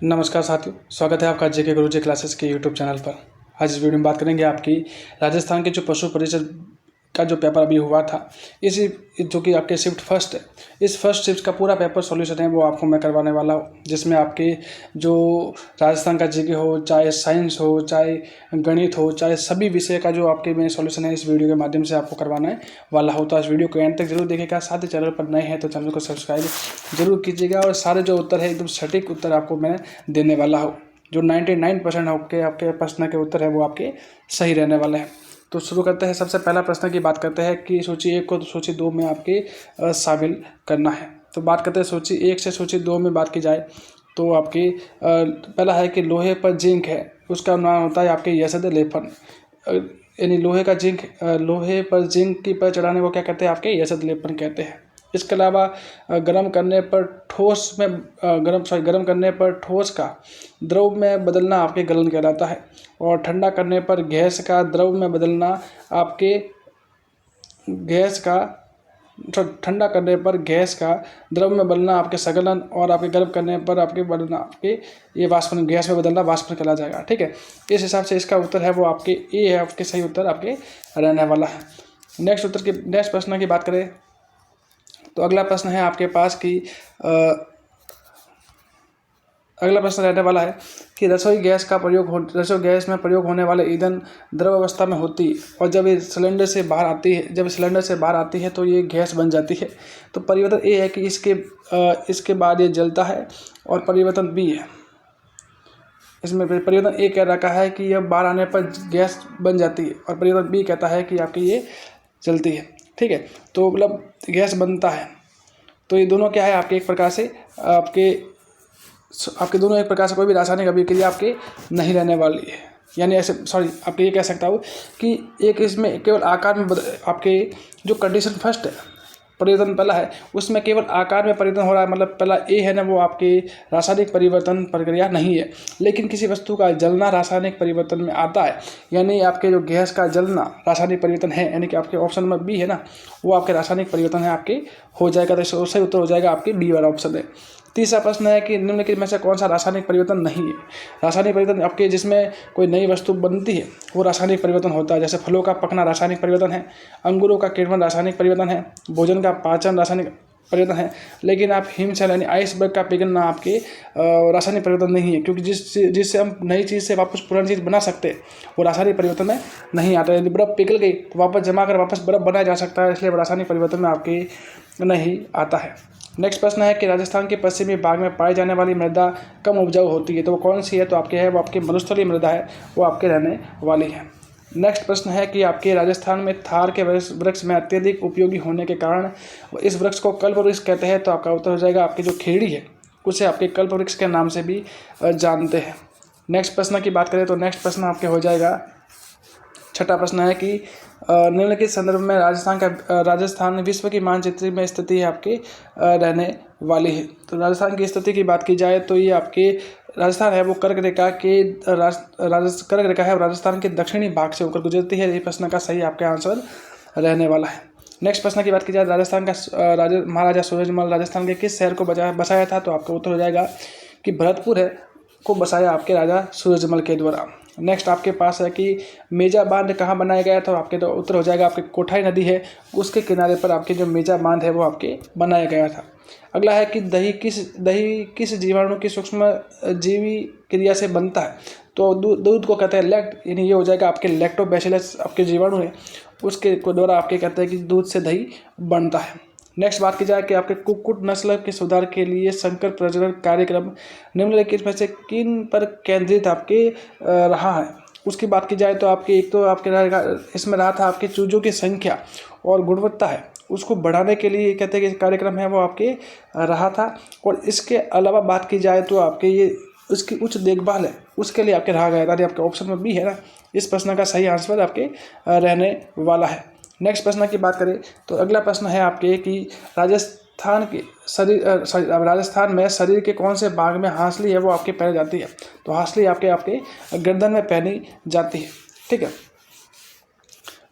नमस्कार साथियों, स्वागत है आपका जेके गुरुजी क्लासेस के यूट्यूब चैनल पर। आज इस वीडियो में बात करेंगे आपकी राजस्थान के जो पशु परिषद का जो पेपर अभी हुआ था, इसी जो कि आपके शिफ्ट फर्स्ट है, इस फर्स्ट शिफ्ट का पूरा पेपर सॉल्यूशन है वो आपको मैं करवाने वाला हूँ, जिसमें आपके जो राजस्थान का जेके हो, चाहे साइंस हो, चाहे गणित हो, चाहे सभी विषय का जो आपके मैं सॉल्यूशन है इस वीडियो के माध्यम से आपको करवाने वाला हो। तो इस वीडियो को एंड तक जरूर देखिएगा। साथ ही चैनल पर नए हैं तो चैनल को सब्सक्राइब जरूर कीजिएगा और सारे जो उत्तर है एकदम सटीक उत्तर आपको मैं देने वाला हूँ। जो 99% आपके प्रश्न के उत्तर है वो आपके सही रहने वाले हैं। तो शुरू करते हैं। सबसे पहला प्रश्न की बात करते हैं कि सूची 1 को सूची 2 में आपके शामिल करना है। तो बात करते हैं सूची 1 से सूची 2 में बात की जाए तो आपकी पहला है कि लोहे पर जिंक है, उसका नाम होता है आपके यशद लेपन। यानी लोहे पर जिंक की पर चढ़ाने को क्या कहते हैं? आपके यशद लेपन कहते हैं। इसके अलावा गर्म करने पर ठोस का द्रव में बदलना आपके गलन कहलाता है, और ठंडा करने पर गैस का द्रव में बदलना आपके ठंडा करने पर गैस का द्रव में बदलना आपके सगलन, और आपके गर्म करने पर आपके बदलना आपके ये वाष्पन, गैस में बदलना वाष्पन कहला जाएगा। ठीक है, इस हिसाब से इसका उत्तर है वो आपके ए है, आपके सही उत्तर आपके रहने वाला है। नेक्स्ट प्रश्न की बात करें तो अगला प्रश्न है आपके पास कि अगला प्रश्न रहने वाला है कि रसोई गैस में प्रयोग होने वाले ईंधन द्रव अवस्था में होती है, और जब ये सिलेंडर से बाहर आती है तो ये गैस बन जाती है। तो परिवर्तन ए है कि इसके बाद ये जलता है, और परिवर्तन बी है, इसमें परिवर्तन ए कह रखा है कि यह बाहर आने पर गैस बन जाती है, और परिवर्तन बी कहता है कि आपकी ये जलती है। ठीक है, तो मतलब गैस बनता है। तो ये दोनों क्या है? आपके एक प्रकार से आपके दोनों एक प्रकार से कोई भी रासायनिक अभिक्रिया आपके नहीं रहने वाली है। यानी आपके ये कह सकता हूँ कि एक इसमें केवल आकार में आपके जो कंडीशन फर्स्ट है, परिवर्तन पहला है, उसमें केवल आकार में परिवर्तन हो रहा है। मतलब पहला ए है ना, वो आपकी रासायनिक परिवर्तन प्रक्रिया नहीं है। लेकिन किसी वस्तु का जलना रासायनिक परिवर्तन में आता है, यानी आपके जो गैस का जलना रासायनिक परिवर्तन है, यानी कि आपके ऑप्शन में बी है ना, वो आपके रासायनिक परिवर्तन है, आपके हो जाएगा। तो सही उत्तर हो जाएगा आपके बी वाला ऑप्शन है। तीसरा प्रश्न है कि निम्नलिखित में से कौन सा रासायनिक परिवर्तन नहीं है? रासायनिक परिवर्तन आपके जिसमें कोई नई वस्तु बनती है वो रासायनिक परिवर्तन होता है। जैसे फलों का पकना रासायनिक परिवर्तन है, अंगूरों का किण्वन रासायनिक परिवर्तन है, भोजन का पाचन रासायनिक परिवर्तन है। लेकिन आप हिमशैल यानी आइसबर्ग का पिघलना आपके रासायनिक परिवर्तन नहीं है, क्योंकि जिससे हम नई चीज़ से वापस पुरानी चीज़ बना सकते हैं वो रासायनिक परिवर्तन में नहीं आता है। यदि बर्फ़ पिघल गई तो वापस जमा कर वापस बर्फ़ बनाया जा सकता है, इसलिए रासायनिक परिवर्तन में आपके नहीं आता है। नेक्स्ट प्रश्न है कि राजस्थान के पश्चिमी भाग में पाई जाने वाली मृदा कम उपजाऊ होती है, तो वो कौन सी है? तो आपके है वो आपकी मरुस्थलीय मृदा है, वो आपके रहने वाली है। नेक्स्ट प्रश्न है कि आपके राजस्थान में थार के वृक्ष में अत्यधिक उपयोगी होने के कारण इस वृक्ष को कल्प वृक्ष कहते हैं। तो आपका उत्तर हो जाएगा आपकी जो खेड़ी है उसे आपके कल्प वृक्ष के नाम से भी जानते हैं। नेक्स्ट प्रश्न की बात करें तो नेक्स्ट प्रश्न आपके हो जाएगा, छठा प्रश्न है कि निम्नलिखित संदर्भ में राजस्थान विश्व की मानचित्र में स्थिति है आपके रहने वाली है। तो राजस्थान की स्थिति की बात की जाए तो ये आपके राजस्थान है वो कर्क रेखा है, राजस्थान के दक्षिणी भाग से होकर गुजरती है। ये प्रश्न का सही आपका आंसर रहने वाला है। नेक्स्ट प्रश्न की बात की जाए, राजस्थान का महाराजा सूरजमल राजस्थान के किस शहर को बसाया था? तो आपका उत्तर हो जाएगा कि भरतपुर है को बसाया आपके राजा सूरजमल के द्वारा। नेक्स्ट आपके पास है कि मेजा बांध कहाँ बनाया गया? तो आपके तो उत्तर हो जाएगा आपके कोठाई नदी है उसके किनारे पर आपके जो मेजा बांध है वो आपके बनाया गया था। अगला है कि दही किस जीवाणु की सूक्ष्म जीवी क्रिया से बनता है? तो दूध को कहते हैं लैक्ट, यानी ये हो जाएगा आपके लैक्टोबैसिलस आपके जीवाणु है उसके द्वारा आपके कहते हैं कि दूध से दही बनता है। नेक्स्ट बात की जाए कि आपके कुक्कुट नस्ल के सुधार के लिए संकर प्रजनन कार्यक्रम निम्नलिखित में से किन पर केंद्रित आपके रहा है? उसकी बात की जाए तो आपके एक तो आपके इसमें रहा था आपके चूजों की संख्या और गुणवत्ता है उसको बढ़ाने के लिए कहते हैं कि कार्यक्रम है वो आपके रहा था। और इसके अलावा बात की जाए तो आपके ये उसकी उच्च देखभाल है उसके लिए आपके रहा गया था। आपके ऑप्शन में भी है ना, इस प्रश्न का सही आंसर आपके रहने वाला है। नेक्स्ट प्रश्न की बात करें तो अगला प्रश्न है आपके कि राजस्थान में शरीर के कौन से भाग में हांसली है वो आपके पहने जाती है? तो हांसली आपके गर्दन में पहनी जाती है। ठीक है,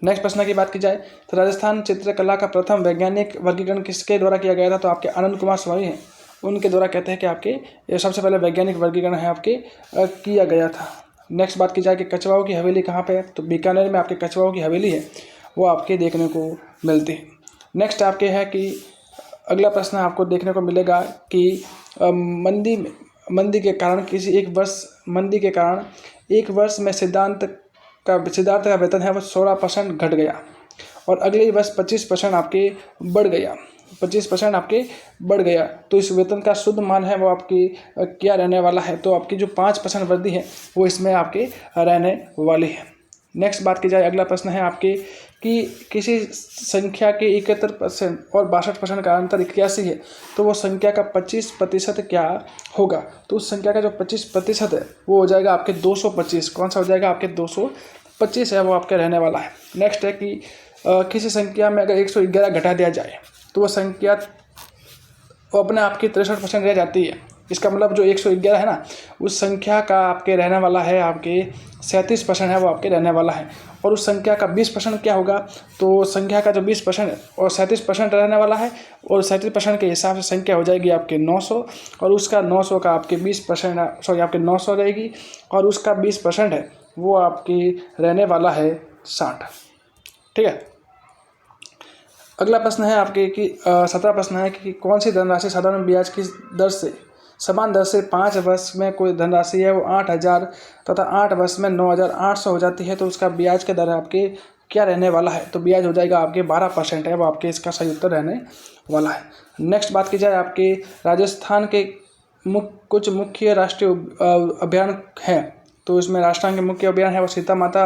नेक्स्ट प्रश्न की बात की जाए तो राजस्थान चित्रकला का प्रथम वैज्ञानिक वर्गीकरण किसके द्वारा किया गया था? तो आपके आनंद कुमार स्वामी हैं उनके द्वारा कहते हैं कि आपके ये सबसे पहले वैज्ञानिक वर्गीकरण है आपके किया गया था। नेक्स्ट बात की जाए कि कछवाओं की हवेली कहाँ पे है, तो बीकानेर में आपके कछवाओं की हवेली है वो आपके देखने को मिलती है। नेक्स्ट आपके है कि अगला प्रश्न आपको देखने को मिलेगा कि मंदी के कारण मंदी के कारण एक वर्ष में सिद्धार्थ का वेतन है वो 16% घट गया और अगले ही वर्ष 25% आपके बढ़ गया 25% आपके बढ़ गया। तो इस वेतन का शुद्ध मान है वो आपकी क्या रहने वाला है, तो आपकी जो 5% वृद्धि है वो इसमें आपके रहने वाली है। नेक्स्ट बात की जाए, अगला प्रश्न है आपके कि किसी संख्या के 71% और 62% का अंतर 81 है, तो वो संख्या का 25% क्या होगा, तो उस संख्या का जो 25% है वो हो जाएगा आपके 225। कौन सा हो जाएगा, आपके 225 है वो आपके रहने वाला है। नेक्स्ट है कि किसी संख्या में अगर 111 घटा दिया जाए तो वो संख्या वो अपने आप की 63% रह जाती है। इसका मतलब जो 111 है ना, उस संख्या का आपके रहने वाला है आपके 37% है वो आपके रहने वाला है। और उस संख्या का 20% क्या होगा, तो संख्या का जो 20% है और 37% रहने वाला है और 37% के हिसाब से संख्या हो जाएगी आपके 900 और उसका 900 का आपके 20% आपके 900 रहेगी और उसका 20% है वो आपकी रहने वाला है 60। ठीक है। अगला प्रश्न है आपके कि 17 प्रश्न है कि कौन सी धनराशि साधारण ब्याज की दर से समान दर से 5 वर्ष में कोई धनराशि है वो 8,000 तथा 8 वर्ष में 9,800 हो जाती है, तो उसका ब्याज के दर आपके क्या रहने वाला है, तो ब्याज हो जाएगा आपके 12% है वो आपके इसका सही उत्तर रहने वाला है। नेक्स्ट बात की जाए आपके राजस्थान के कुछ मुख्य राष्ट्रीय अभियान हैं, तो इसमें राजस्थान के मुख्य अभियान है वो सीता माता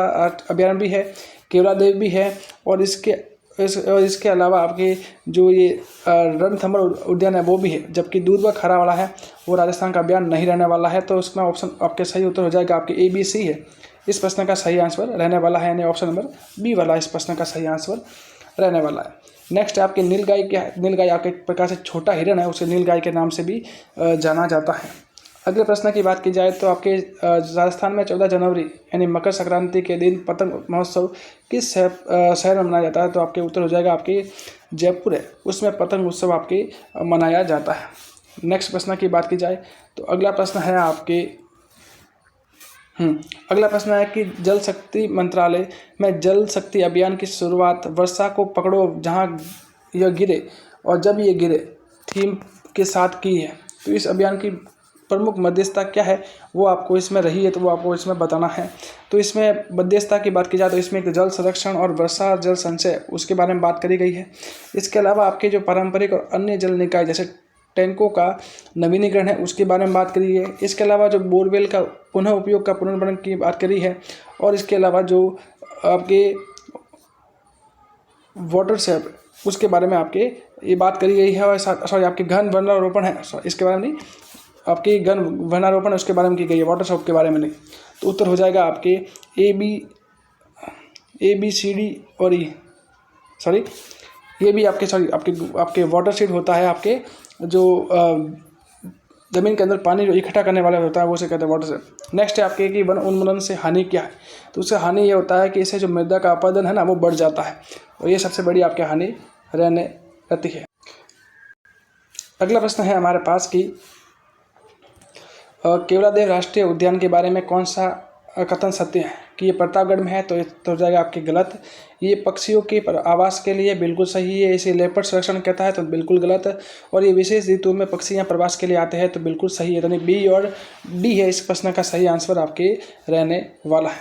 अभियान भी है, केवलादेव भी है और इसके अलावा आपके जो ये रणथंभौर उद्यान है वो भी है, जबकि दूध व खरा वाला है वो राजस्थान का अभियान नहीं रहने वाला है। तो इसमें ऑप्शन आपके सही उत्तर हो जाएगा आपके ABC है इस प्रश्न का सही आंसर रहने वाला है, यानी ऑप्शन नंबर B वाला इस प्रश्न का सही आंसर रहने वाला है। नेक्स्ट आपके नीलगाय क्या है, नीलगाय आपके एक प्रकार से छोटा हिरण है, उसे नीलगाय के नाम से भी जाना जाता है। अगले प्रश्न की बात की जाए तो आपके राजस्थान में 14 जनवरी यानी मकर संक्रांति के दिन पतंग महोत्सव किस शहर में मनाया जाता है, तो आपके उत्तर हो जाएगा आपके जयपुर है, उसमें पतंग उत्सव आपके मनाया जाता है। नेक्स्ट प्रश्न की बात की जाए तो अगला प्रश्न है आपके अगला प्रश्न है कि जल शक्ति मंत्रालय में जल शक्ति अभियान की शुरुआत वर्षा को पकड़ो जहां यह गिरे और जब ये गिरे थीम के साथ की है, तो इस अभियान की प्रमुख मध्यस्थता क्या है वो आपको इसमें रही है, तो वो आपको इसमें बताना है। तो इसमें मध्यस्थता की बात की जाए तो इसमें एक जल संरक्षण और वर्षा जल संचय उसके बारे में बात करी गई है। इसके अलावा आपके जो पारंपरिक और अन्य जल निकाय जैसे टैंकों का नवीनीकरण है उसके बारे में बात करी है। इसके अलावा जो बोरवेल का पुनः उपयोग का पुनर्भरण की बात करी है और इसके अलावा जो आपके वाटर शेप उसके बारे में आपके ये बात करी गई है। और सॉरी आपके घन वृक्षारोपण है इसके बारे में नहीं, आपकी घन वृक्षारोपण उसके बारे में की गई है, वाटर शेप के बारे में नहीं। तो उत्तर हो जाएगा आपके ABCD और ये भी आपके वाटर शेड होता है, आपके जो ज़मीन के अंदर पानी जो इकट्ठा करने वाला होता है वो से कहते हैं वाटर शेड। नेक्स्ट है आपके कि वन उन्मूलन से हानि क्या है, तो उससे हानि ये होता है कि इससे जो मृदा का अपरदन है ना वो बढ़ जाता है और ये सबसे बड़ी आपकी हानि रहती है। अगला प्रश्न है हमारे पास कि केवलादेव राष्ट्रीय उद्यान के बारे में कौन सा कथन सत्य है कि ये प्रतापगढ़ में है, तो ये हो जाएगा आपके गलत। ये पक्षियों के आवास के लिए बिल्कुल सही है, इसे लेपर्ड संरक्षण कहता है तो बिल्कुल गलत। और ये विशेष ऋतु में पक्षी यहाँ प्रवास के लिए आते हैं तो बिल्कुल सही है, यानी B और D है इस प्रश्न का सही आंसर आपके रहने वाला है।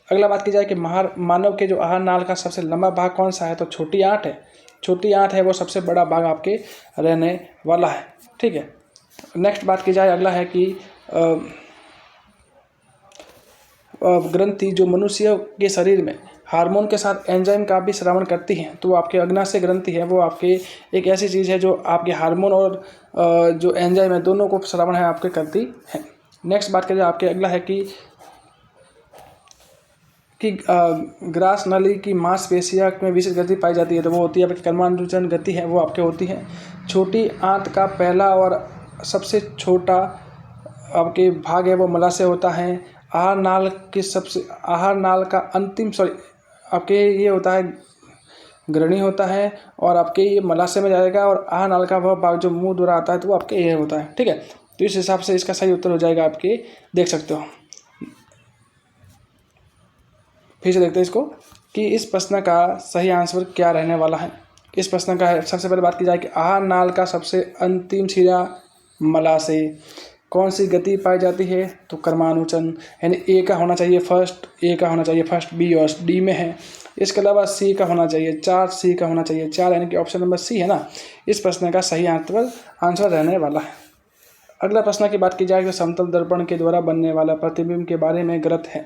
अगला बात की जाए कि मानव के जो आहार नाल का सबसे लंबा भाग कौन सा है, तो छोटी आंत है। छोटी आंत है वो सबसे बड़ा भाग आपके रहने वाला है। ठीक है। नेक्स्ट बात की जाए अगला है कि ग्रंथि जो मनुष्य के शरीर में हार्मोन के साथ एंजाइम का भी श्रवण करती हैं, तो आपके अग्नाशय ग्रंथि है वो आपके एक ऐसी चीज़ है जो आपके हार्मोन और जो एंजाइम है दोनों को श्रवण है आपके करती है। नेक्स्ट बात करें आपके अगला है कि ग्रास नली की मांसपेशियों में विशेष गति पाई जाती है, तो वो होती है आपकी कर्मानुजन गति है वो आपके होती है। छोटी आंत का पहला और सबसे छोटा आपके भाग है वो मलाशय होता है। आहार नाल का अंतिम आपके ये होता है ग्रहणी होता है, और आपके ये मलाशय में जाएगा, और आह नाल का वह भाग जो मुंह द्वारा आता है तो वो आपके ये होता है। ठीक है, तो इस हिसाब से इसका सही उत्तर हो जाएगा आपके, देख सकते हो। फिर से देखते हैं इसको कि इस प्रश्न का सही आंसर क्या रहने वाला है। इस प्रश्न का सबसे पहले बात की जाए कि आहार नाल का सबसे अंतिम सिरा मलाशय, कौन सी गति पाई जाती है, तो कर्मानुचन, यानी ए का होना चाहिए फर्स्ट, ए का होना चाहिए फर्स्ट, बी और डी में है। इसके अलावा सी का होना चाहिए 4, सी का होना चाहिए 4, यानी कि ऑप्शन नंबर सी है ना, इस प्रश्न का सही आंसर रहने वाला है। अगला प्रश्न की बात की जाए तो समतल दर्पण के द्वारा बनने वाला प्रतिबिंब के बारे में गलत है,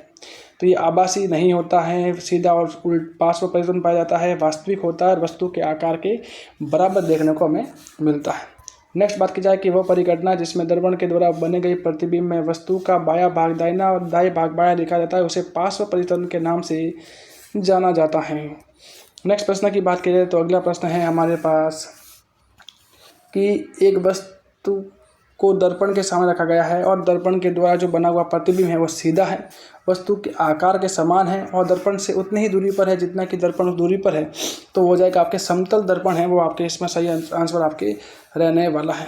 तो ये आभासी नहीं होता है, सीधा और उल्ट पार्श्व परिवर्तन पाया जाता है, वास्तविक होता है और वस्तु के आकार के बराबर देखने को हमें मिलता है। नेक्स्ट बात की जाए कि वह परिघटना जिसमें दर्पण के द्वारा बने गई प्रतिबिंब में वस्तु का बायां भाग दाहिना और दाएं भाग बायां दिखा जाता है, उसे पार्श्व परिवर्तन के नाम से जाना जाता है। नेक्स्ट प्रश्न की बात करें तो अगला प्रश्न है हमारे पास कि एक वस्तु को दर्पण के सामने रखा गया है और दर्पण के द्वारा जो बना हुआ प्रतिबिंब है वो सीधा है, वस्तु के आकार के समान है और दर्पण से उतनी ही दूरी पर है जितना कि दर्पण उस दूरी पर है, तो हो जाएगा आपके समतल दर्पण है वो आपके इसमें सही आंसर आपके रहने वाला है।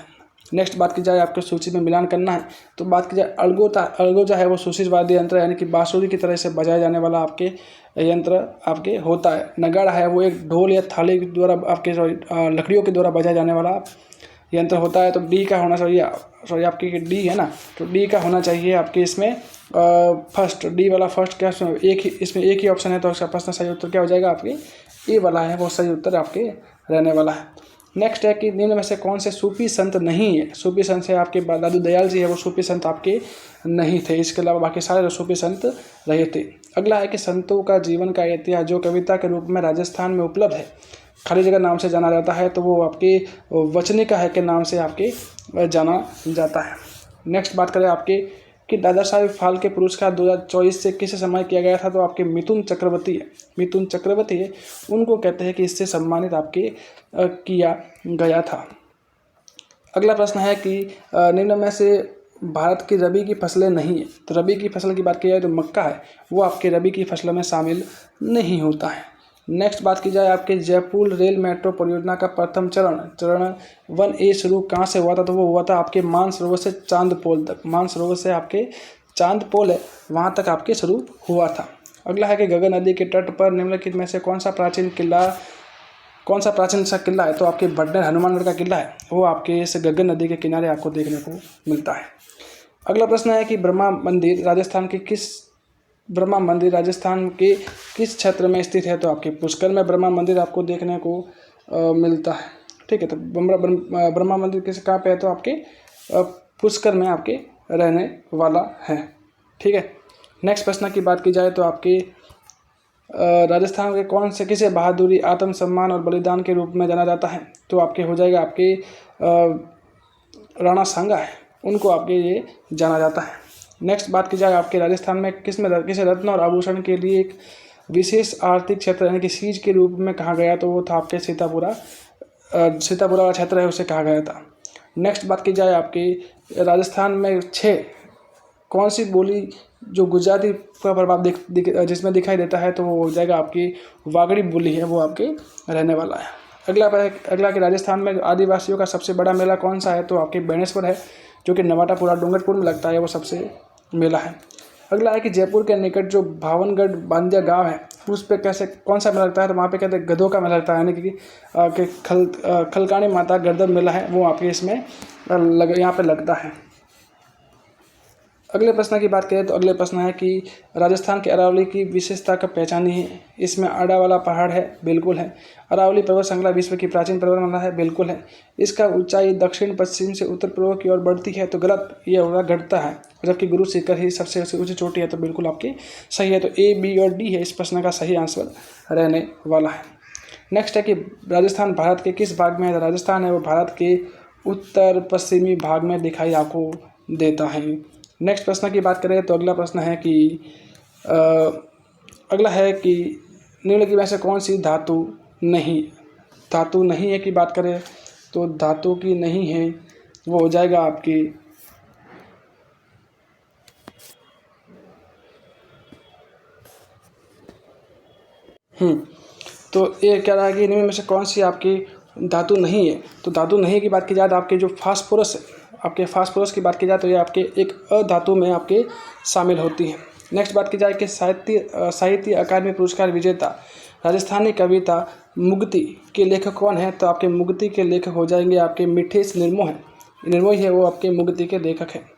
नेक्स्ट बात की जाए आपको सूची में मिलान करना है, तो बात की जाए अलगोजा है वो सुशिरवाद्य यंत्र यानी कि बांसुरी की तरह से बजाया जाने वाला आपके यंत्र आपके होता है। नगाड़ा है वो एक ढोल या थाली के द्वारा आपके लकड़ियों के द्वारा बजाया जाने वाला यंत्र होता है। तो डी का होना चाहिए, सॉरी आपकी डी है ना, तो डी का होना चाहिए आपके इसमें फर्स्ट, डी वाला फर्स्ट क्या इसमें एक ही ऑप्शन है, तो इसका प्रश्न सही उत्तर क्या हो जाएगा आपके ए वाला है वो सही उत्तर आपके रहने वाला है। नेक्स्ट है कि निम्न में से कौन से सूफी संत नहीं है, सूफी संत से आपके दादू दयाल जी है वो सूफी संत आपके नहीं थे, इसके अलावा बाकी सारे सूफी संत रहे थे। अगला है कि संतों का जीवन का इतिहास जो कविता के रूप में राजस्थान में उपलब्ध है, खाली जगह नाम से जाना जाता है, तो वो आपके वचनिका है के नाम से आपके जाना जाता है। नेक्स्ट बात करें आपके कि दादा साहेब फाल्के पुरस्कार 2024 से किसे सम्मानित किया गया था, तो आपके मिथुन चक्रवर्ती है उनको कहते हैं कि इससे सम्मानित आपके किया गया था। अगला प्रश्न है कि निम्न में से भारत की रबी की फसलें नहीं है, तो रबी की फसल की बात की जाए तो मक्का है वो आपके रबी की फसलों में शामिल नहीं होता है। नेक्स्ट बात की जाए आपके जयपुर रेल मेट्रो परियोजना का प्रथम चरण 1A शुरू कहाँ से हुआ था, तो वो हुआ था आपके मानसरोवर से चांदपोल तक, मानसरोवर से आपके चांदपोल है वहाँ तक आपके शुरू हुआ था। अगला है कि गंगा नदी के तट पर निम्नलिखित में से कौन सा प्राचीन सा किला है, तो आपके बडनेर हनुमानगढ़ का किला है वो आपके इस गंगा नदी के किनारे आपको देखने को मिलता है। अगला प्रश्न है कि ब्रह्मा मंदिर राजस्थान के किस क्षेत्र में स्थित है, तो आपके पुष्कर में ब्रह्मा मंदिर आपको देखने को मिलता है। ठीक है, तो ब्रह्मा मंदिर किस कहाँ पे है, तो आपके पुष्कर में आपके रहने वाला है। ठीक है, नेक्स्ट प्रश्न की बात की जाए तो आपके राजस्थान के कौन से किसे बहादुरी आत्मसम्मान और बलिदान के रूप में जाना जाता है, तो आपके हो जाएगा आपके राणा सांगा है उनको आपके ये जाना जाता है। नेक्स्ट बात की जाए आपके राजस्थान में किसे रत्न और आभूषण के लिए एक विशेष आर्थिक क्षेत्र यानी कि सीज के रूप में कहा गया, तो वो था आपके सीतापुरा वाला क्षेत्र है उसे कहा गया था। नेक्स्ट बात की जाए आपके राजस्थान में 6 कौन सी बोली जो गुजराती का प्रभाव जिसमें दिखाई देता है, तो वो हो जाएगा आपकी वागड़ी बोली है वो आपके रहने वाला है। अगला कि राजस्थान में आदिवासियों का सबसे बड़ा मेला कौन सा है, तो आपके बेणेश्वर है जो कि नवाटापुरा डूंगरपुर में लगता है वो सबसे मेला है। अगला है कि जयपुर के निकट जो भावनगढ़ बांदिया गांव है उस पर कौन सा मेला लगता है, तो वहाँ पे कहते हैं गधों का मेला लगता है, यानी कि खलकानी माता गर्दन मेला है वो आपके इसमें यहाँ पे लगता है। अगले प्रश्न की बात करें तो अगले प्रश्न है कि राजस्थान के अरावली की विशेषता का पहचानी है, इसमें आड़ा वाला पहाड़ है, बिल्कुल है। अरावली पर्वत श्रृंखला विश्व की प्राचीन पर्वतमाला है, बिल्कुल है। इसका ऊंचाई दक्षिण पश्चिम से उत्तर पूर्व की ओर बढ़ती है, तो गलत, ये होगा घटता है, जबकि गुरु शिखर ही सबसे ऊंची चोटी है, तो बिल्कुल आपकी सही है। तो ए, बी और डी है इस प्रश्न का सही आंसर रहने वाला है। नेक्स्ट है कि राजस्थान भारत के किस भाग में है, राजस्थान है वो भारत के उत्तर पश्चिमी भाग में दिखाई आपको देता है। नेक्स्ट प्रश्न की बात करें तो अगला प्रश्न है कि निम्नलिखित में से कौन सी धातु नहीं है की बात करें तो धातु की नहीं है वो हो जाएगा आपकी तो ये कह रहा है कि इनमें से कौन सी आपकी धातु नहीं है। तो धातु नहीं की बात की जाए तो आपके जो फास्फोरस है, आपके फास्फोरस की बात की जाए तो ये आपके एक अधातु में आपके शामिल होती है। नेक्स्ट बात की जाए कि साहित्य अकादमी पुरस्कार विजेता राजस्थानी कविता मुक्ति के लेखक कौन है। तो आपके मुक्ति के लेखक हो जाएंगे आपके मिठेश निर्मोही है। निर्मोही है वो आपके मुक्ति के लेखक हैं।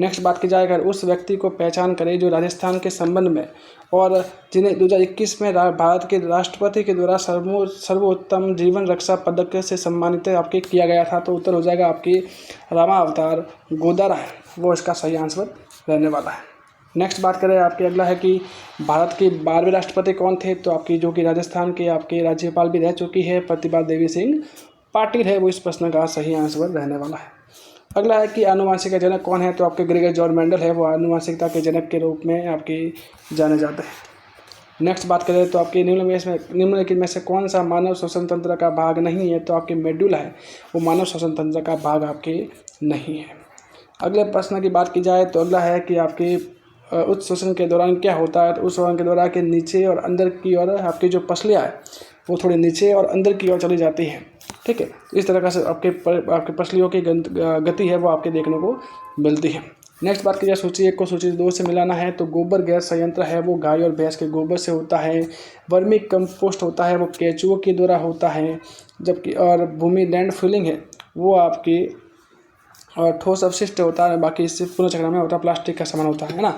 नेक्स्ट बात की जाए अगर उस व्यक्ति को पहचान करें जो राजस्थान के संबंध में और जिन्हें 2021 में भारत के राष्ट्रपति के द्वारा सर्वोत्तम जीवन रक्षा पदक से सम्मानित आपके किया गया था। तो उत्तर हो जाएगा आपकी रामा अवतार गोदारा है, वो इसका सही आंसर रहने वाला है। नेक्स्ट बात करें आपके अगला है कि भारत के 12वें राष्ट्रपति कौन थे। तो आपकी जो कि राजस्थान के आपके राज्यपाल भी रह चुकी है प्रतिभा देवी सिंह पाटिल है, वो इस प्रश्न का सही आंसर रहने वाला है। अगला है कि आनुवंशिक का जनक कौन है। तो आपके ग्रेगर जॉर्ज मेंडल है, वो आनुवंशिकता के जनक के रूप में आपके जाने जाते हैं। नेक्स्ट बात करें तो आपके निम्नलिखित में से कौन सा मानव श्वसन तंत्र का भाग नहीं है। तो आपके मेडुला है, वो मानव श्वसन तंत्र का भाग आपके नहीं है। अगले प्रश्न की बात की जाए तो अगला है कि आपके उच्च श्वसन के दौरान क्या होता है। तो उच्च श्वसन के दौरान के नीचे और अंदर की ओर आपकी जो पसलियाँ है वो थोड़ी नीचे और अंदर की ओर चली जाती हैं। ठीक है, इस तरह का से आपके पसलियों की गति है वो आपके देखने को मिलती है। नेक्स्ट बात की जाए सूची 1 को सूची 2 से मिलाना है। तो गोबर गैस संयंत्र है वो गाय और भैंस के गोबर से होता है। वर्मी कंपोस्ट होता है वो केंचुओं के द्वारा होता है। जबकि और भूमि लैंड फिलिंग है वो आपकी ठोस अवशिष्ट होता है, बाकी इससे पुनर्चक्रण में होता है, प्लास्टिक का सामान होता है ना।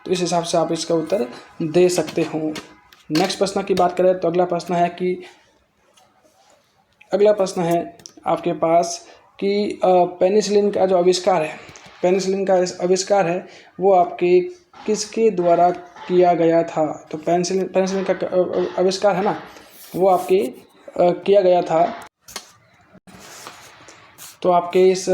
तो इस हिसाब से आप इसका उत्तर दे सकते हो। नेक्स्ट प्रश्न की बात करें तो अगला प्रश्न है आपके पास कि पेनिसिलिन का जो आविष्कार है, पेनिसिलिन का आविष्कार है वो आपके किसके द्वारा किया गया था। तो पेनिसिलिन का आविष्कार है ना वो आपके किया गया था। तो आपके इस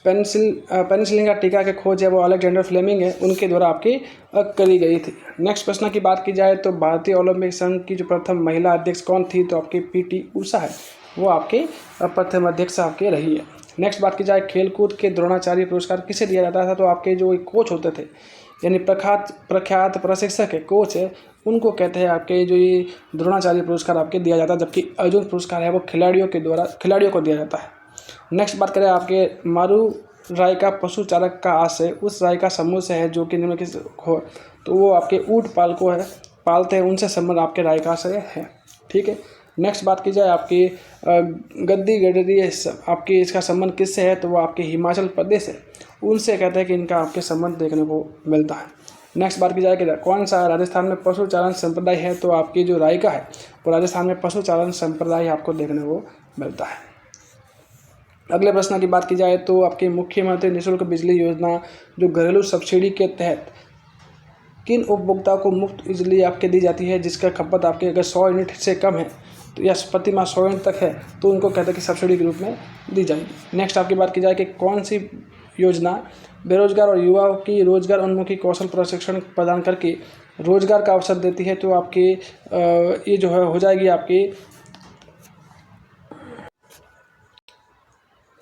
पेनिसिलिन का टीका की खोज है वो अलेक्जेंडर फ्लेमिंग है, उनके द्वारा आपकी करी गई थी। नेक्स्ट प्रश्न की बात की जाए तो भारतीय ओलंपिक संघ की जो प्रथम महिला अध्यक्ष कौन थी। तो आपकी पीटी उषा है, वो आपके प्रथम अध्यक्ष आपके रही है। नेक्स्ट बात की जाए खेलकूद के द्रोणाचार्य पुरस्कार किसे दिया जाता था। तो आपके जो कोच होते थे यानी प्रख्यात प्रशिक्षक है, कोच है, उनको कहते हैं आपके जो ये द्रोणाचार्य पुरस्कार आपके दिया जाता है। जबकि अर्जुन पुरस्कार है वो खिलाड़ियों को दिया जाता है। नेक्स्ट बात करें आपके मारू राय का पशु चारक का आशय उस राय का समूह से है जो कि निम्नलिखित हो। तो वो आपके ऊँट पालते हैं, उनसे संबंध आपके राय का आशय है। ठीक है, नेक्स्ट बात की जाए आपकी गद्दी गडरी आपकी इसका संबंध किससे है। तो वो आपके हिमाचल प्रदेश है, उनसे कहते हैं कि इनका आपके संबंध देखने को मिलता है। नेक्स्ट बात की जाए कि कौन सा राजस्थान में पशुचारण संप्रदाय है। तो आपकी जो रायका है वो राजस्थान में पशुचारण संप्रदाय आपको देखने को मिलता है। अगले प्रश्न की बात की जाए तो आपके मुख्यमंत्री निःशुल्क बिजली योजना जो घरेलू सब्सिडी के तहत किन उपभोक्ताओं को मुफ्त बिजली आपके दी जाती है जिसका खपत आपके अगर 100 यूनिट से कम है तो या प्रति माह 100 यूनिट तक है तो उनको कहते हैं कि सब्सिडी के रूप में दी जाएगी। नेक्स्ट आपकी बात की जाए कि कौन सी योजना बेरोजगार और युवाओं की रोजगार उन्मुखी कौशल प्रशिक्षण प्रदान करके रोजगार का अवसर देती है। तो आपके ये जो है हो जाएगी आपकी।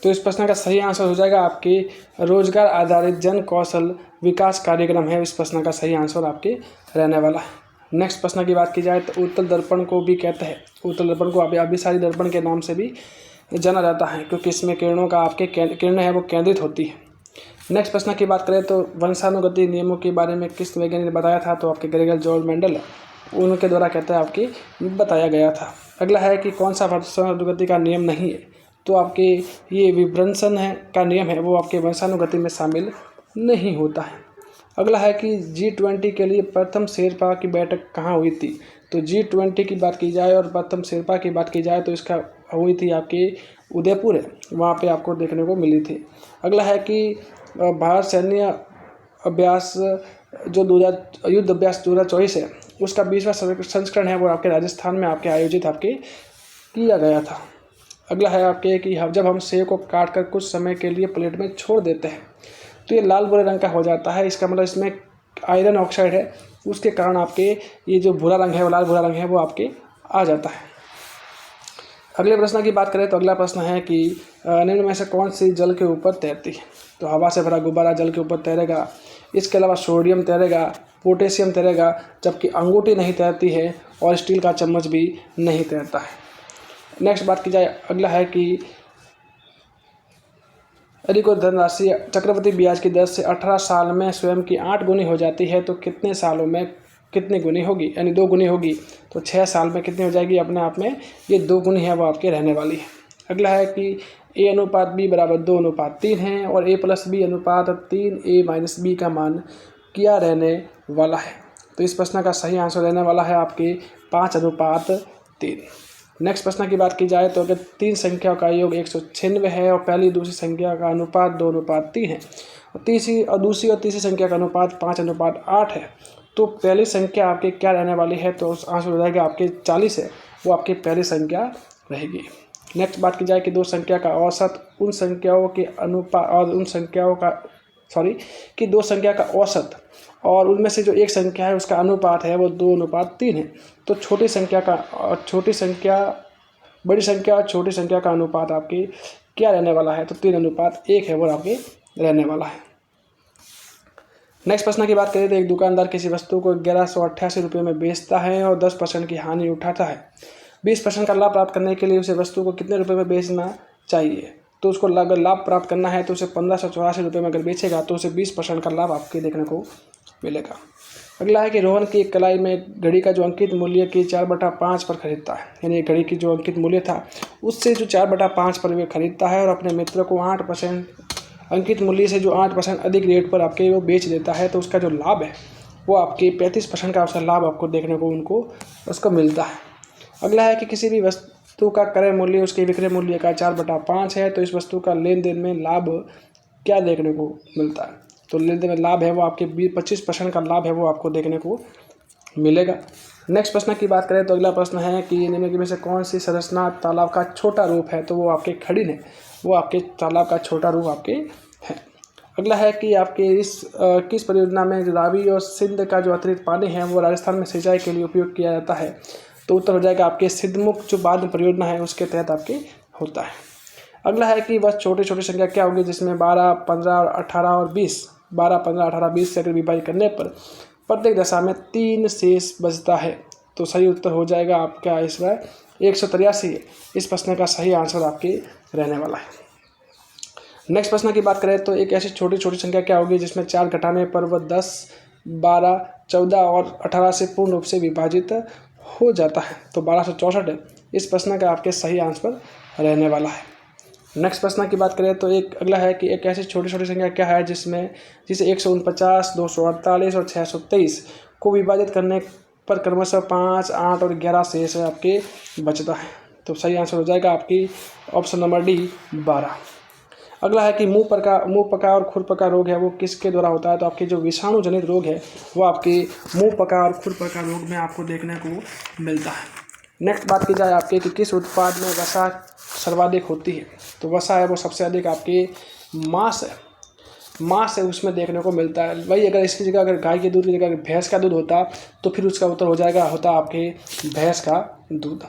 तो इस प्रश्न का सही आंसर हो जाएगा आपके रोजगार आधारित जन कौशल विकास कार्यक्रम है, इस प्रश्न का सही आंसर आपके रहने वाला है। नेक्स्ट प्रश्न की बात की जाए तो उत्तल दर्पण को भी कहते हैं, उत्तल दर्पण को अभिसारी दर्पण के नाम से भी जाना जाता है क्योंकि इसमें किरणों का आपके किरणें है वो केंद्रित होती है। नेक्स्ट प्रश्न की बात करें तो वंशानुगति नियमों के बारे में किस वैज्ञानिक ने बताया था। तो आपके ग्रेगर जॉर्ज मेंडल है, उनके द्वारा कहते हैं आपकी बताया गया था। अगला है कि कौन सा वंशानुगति का नियम नहीं है। तो आपके ये विभ्रंशन है का नियम है वो आपके वंशानुगति में शामिल नहीं होता है। अगला है कि G20 के लिए प्रथम शेरपा की बैठक कहाँ हुई थी। तो G20 की बात की जाए और प्रथम शेरपा की बात की जाए तो इसका हुई थी आपके उदयपुर है, वहाँ पे आपको देखने को मिली थी। अगला है कि भारत सैन्य अभ्यास जो युद्ध अभ्यास 2024 है उसका 20वां संस्करण है वो आपके राजस्थान में आपके आयोजित आपके किया गया था। अगला है आपके कि जब हम सेब को काट कर कुछ समय के लिए प्लेट में छोड़ देते हैं तो ये लाल भूरे रंग का हो जाता है। इसका मतलब इसमें आयरन ऑक्साइड है, उसके कारण आपके ये जो भूरा रंग है वो लाल भूरा रंग है वो आपके आ जाता है। अगले प्रश्न की बात करें तो अगला प्रश्न है कि निम्न में से कौन सी जल के ऊपर तैरती है। तो हवा से भरा गुब्बारा जल के ऊपर तैरेगा, इसके अलावा सोडियम तैरेगा, पोटेशियम तैरेगा, जबकि अंगूठी नहीं तैरती है और स्टील का चम्मच भी नहीं तैरता है। नेक्स्ट बात की जाए, अगला है कि यदि कोई धनराशि चक्रवृद्धि ब्याज की दर से 18 साल में स्वयं की 8 गुनी हो जाती है तो कितने सालों में कितनी गुनी होगी, यानी 2 गुनी होगी। तो 6 साल में कितनी हो जाएगी, अपने आप में ये 2 गुनी है वो आपके रहने वाली है। अगला है कि A/B बराबर 2:3 है और A+B/3 A-B का मान क्या रहने वाला है। तो इस प्रश्न का सही आंसर रहने वाला है आपके 5:3। नेक्स्ट प्रश्न की बात की जाए तो अगर 3 संख्याओं का योग 196 है और पहली दूसरी संख्या का अनुपात 2:3 है और दूसरी और तीसरी संख्या का अनुपात 5:8 है तो पहली संख्या आपके क्या रहने वाली है। तो उस आंसर हो जाएगा आपके 40 है, वो आपकी पहली संख्या रहेगी। नेक्स्ट बात की जाए कि 2 संख्या का औसत उन संख्याओं के अनुपात और उन संख्याओं का कि 2 संख्या का औसत और उनमें से जो एक संख्या है उसका अनुपात है वो 2:3 है। तो बड़ी संख्या और छोटी संख्या का अनुपात आपकी क्या रहने वाला है। तो 3:1 है वो आपके रहने वाला है। नेक्स्ट प्रश्न की बात करें तो एक दुकानदार किसी वस्तु को 1188 रुपये में बेचता है और 10% की हानि उठाता है। 20% का लाभ प्राप्त करने के लिए उसे वस्तु को कितने रुपये में बेचना चाहिए। तो उसको अगर लाभ प्राप्त करना है तो उसे 1584 रुपये में अगर बेचेगा तो उसे 20% का लाभ आपके देखने को मिलेगा। अगला है कि रोहन की एक कलाई में घड़ी का जो अंकित मूल्य की 4/5 पर खरीदता है, यानी घड़ी की जो अंकित मूल्य था उससे जो 4/5 पर वे खरीदता है और अपने मित्र को 8% अंकित मूल्य से जो 8% अधिक रेट पर आपके वो बेच देता है। तो उसका जो लाभ है वो आपके 35% का उसका लाभ आपको देखने को उसको मिलता है। अगला है कि किसी भी वस्तु का क्रय मूल्य उसके विक्रय मूल्य का 4/5 है तो इस वस्तु का लेन देन में लाभ क्या देखने को मिलता है। तो लेन देन में लाभ है वो आपके 25% का लाभ है वो आपको देखने को मिलेगा। नेक्स्ट प्रश्न की बात करें तो अगला प्रश्न है कि निम्न में से कौन सी संरचना तालाब का छोटा रूप है। तो वो आपके खड़ीन है, वो आपके तालाब का छोटा रूप आपके है। अगला है कि आपके किस परियोजना में रावी और सिंध का जो अतिरिक्त पानी है वो राजस्थान में सिंचाई के लिए उपयोग किया जाता है। तो उत्तर हो जाएगा आपके सिद्धमुख जो बांध परियोजना है उसके तहत आपके होता है। अगला है कि वह छोटी संख्या क्या होगी जिसमें 12, 15, 18 और 20 से अगर विभाजित करने पर प्रत्येक दशा में 3 शेष बचता है। तो सही उत्तर हो जाएगा आपका इसमें 183 है। इस प्रश्न का सही आंसर आपके रहने वाला है। नेक्स्ट प्रश्न की बात करें तो एक ऐसी छोटी संख्या क्या होगी जिसमें 4 घटाने पर वह 10, 12, 14 और 18 से पूर्ण रूप से विभाजित हो जाता है। तो 1264 है। इस प्रश्न का आपके सही आंसर रहने वाला है। नेक्स्ट प्रश्न की बात करें तो एक अगला है कि एक ऐसी छोटी संख्या क्या है जिसे 149, 248 और 623 को विभाजित करने पर क्रमशः 5, 8 और 11 शेष आपके बचता है। तो सही आंसर हो जाएगा आपकी ऑप्शन नंबर डी 12। अगला है कि मुंह पका और खुर पका रोग है वो किसके द्वारा होता है। तो आपके जो विषाणु जनित रोग है वो आपके मुंह पका और खुर पका रोग में आपको देखने को मिलता है। नेक्स्ट बात की जाए आपके कि किस उत्पाद में वसा सर्वाधिक होती है। तो वसा है वो सबसे अधिक आपके मांस है उसमें देखने को मिलता है। वही अगर इसकी जगह अगर गाय के दूध की जगह अगर भैंस का दूध होता तो फिर उसका उत्तर होता आपके भैंस का दूध।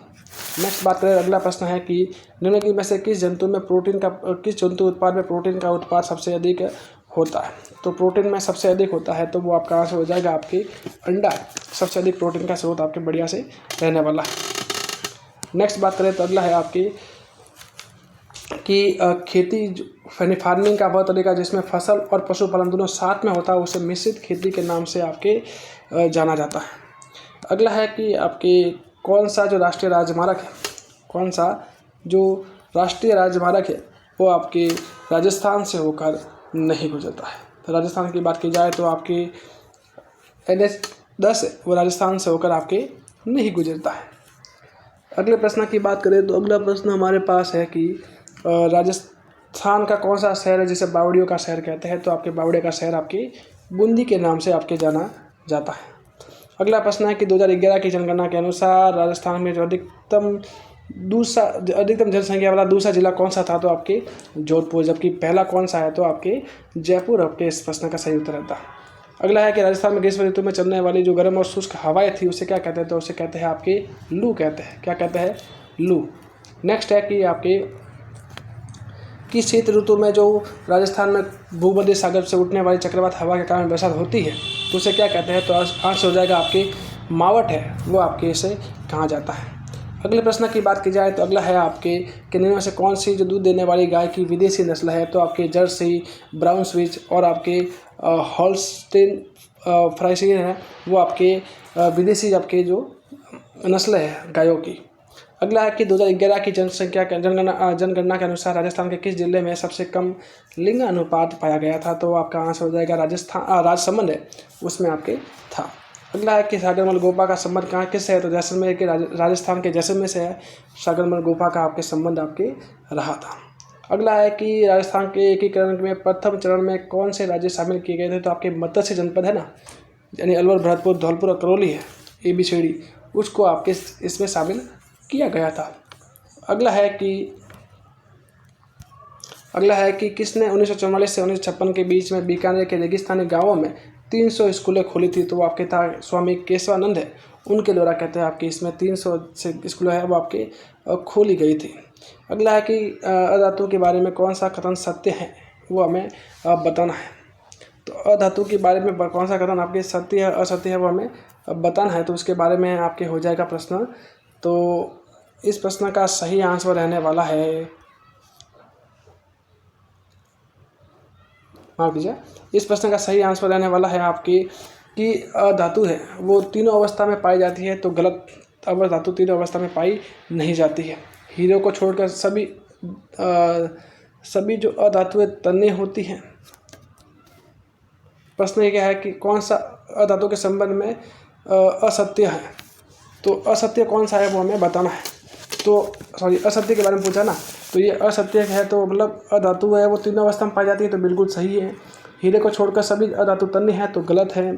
नेक्स्ट बात करें अगला प्रश्न है कि निम्न में से किस जंतु उत्पाद में प्रोटीन का उत्पाद सबसे अधिक होता है। तो प्रोटीन में सबसे अधिक होता है तो वो आपका आंसर हो जाएगा आपकी अंडा। सबसे अधिक प्रोटीन का स्रोत आपके बढ़िया से रहने वाला है। नेक्स्ट बात करें तो अगला है आपकी कि खेती फार्मिंग का वह तरीका जिसमें फसल और पशुपालन दोनों साथ में होता है उसे मिश्रित खेती के नाम से आपके जाना जाता है। अगला है कि आपके कौन सा जो राष्ट्रीय राजमार्ग है वो आपके राजस्थान से होकर नहीं गुजरता है। तो राजस्थान की बात की जाए तो आपकी NH-10 वो राजस्थान से होकर आपके नहीं गुजरता है। अगले प्रश्न की बात करें तो अगला प्रश्न हमारे पास है कि राजस्थान का कौन सा शहर है जिसे बावड़ियों का शहर कहते हैं। तो आपके बावड़े का शहर आपकी बूंदी के नाम से आपके जाना जाता है। अगला प्रश्न है कि 2011 की जनगणना के अनुसार राजस्थान में जो अधिकतम जनसंख्या वाला दूसरा जिला कौन सा था। तो आपके जोधपुर, जबकि पहला कौन सा है तो आपके जयपुर आपके इस प्रश्न का सही उत्तर रहता है। अगला है कि राजस्थान में ग्रीष्म ऋतु में चलने वाली जो गर्म और शुष्क हवाएं थी उसे क्या कहते हैं। तो उसे कहते हैं आपके लू कहते हैं। क्या कहते हैं? लू। नेक्स्ट है कि आपके कि शीत ऋतु में जो राजस्थान में भूमध्य सागर से उठने वाली चक्रवात हवा के कारण बरसात होती है तो उसे क्या कहते हैं। तो आंसर हो जाएगा आपके मावट है वो आपके इसे कहा जाता है। अगले प्रश्न की बात की जाए तो अगला है आपके कि निम्न में से कौन सी जो दूध देने वाली गाय की विदेशी नस्ल है? तो आपके जर्सी, ब्राउन स्विच और आपके हॉल्स्टीन फ्राइसीन है वो आपके विदेशी आपके जो नस्ल है गायों की। अगला है कि 2011 की जनगणना के अनुसार राजस्थान के किस जिले में सबसे कम लिंग अनुपात पाया गया था? तो आपका आंसर हो जाएगा राजसमंद है उसमें आपके था। अगला है कि सागरमल गुफा का संबंध कहाँ किससे है? तो जैसलमेर के राजस्थान के जैसलमेर से है सागरमल गुफा का आपके संबंध आपके रहा था। अगला है कि राजस्थान के एकीकरण में प्रथम चरण में कौन से राज्य शामिल किए गए थे? तो आपके मत्स्य जनपद है ना, यानी अलवर, भरतपुर, धौलपुर और करौली है, ABCD, उसको आपके इसमें शामिल किया गया था। अगला है कि किसने 1944 से 1956 के बीच में बीकानेर के रेगिस्तानी गांवों में 300 स्कूलें खोली थी? तो वो आपके था स्वामी केशवानंद है, उनके द्वारा कहते हैं आपके इसमें 300 से स्कूलें है वो आपके खोली गई थी। अगला है कि अधातु के बारे में कौन सा कथन सत्य है? वो हमें बताना है। तो अधातु के बारे में कौन सा कथन आपके सत्य है असत्य है वो हमें बताना है। तो उसके बारे में आपके हो जाएगा प्रश्न। तो इस प्रश्न का सही आंसर रहने वाला है, माफ कीजिए, इस प्रश्न का सही आंसर रहने वाला है आपकी कि अधातु है वो तीनों अवस्था में पाई जाती है। तो गलत, अब धातु तीनों अवस्था में पाई नहीं जाती है। हीरे को छोड़कर सभी जो अधातुएं तन्य होती हैं। प्रश्न ये क्या है कि कौन सा अधातु के संबंध में असत्य है? तो असत्य कौन सा है वो हमें बताना है। तो असत्य के बारे में पूछा ना, तो ये असत्य है तो मतलब अधातु है वो तीनों अवस्था में पाई जाती है, तो बिल्कुल सही है। हीरे को छोड़कर सभी अधातु तन्य है तो गलत है।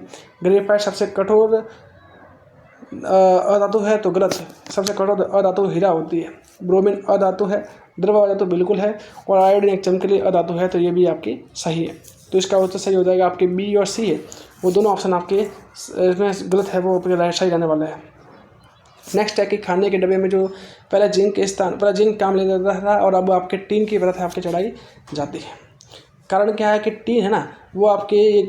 ग्रेफाइट सबसे कठोर अधातु है तो गलत है, सबसे कठोर अधातु हीरा होती है। ब्रोमीन अधातु है, द्रव अधातु बिल्कुल है, और आयोडीन एक चमकीली अधातु है, तो ये भी आपकी सही है। तो इसका उत्तर सही हो जाएगा आपके B और C है, वो दोनों ऑप्शन आपके इसमें गलत है, वो सही रहने वाला है। नेक्स्ट है कि खाने के डब्बे में जो पहले जिंक के स्थान पर जिंक काम ले जाता था और अब आपके टीन की परत है आपके चढ़ाई जाती है। कारण क्या है कि टीन है ना वो आपके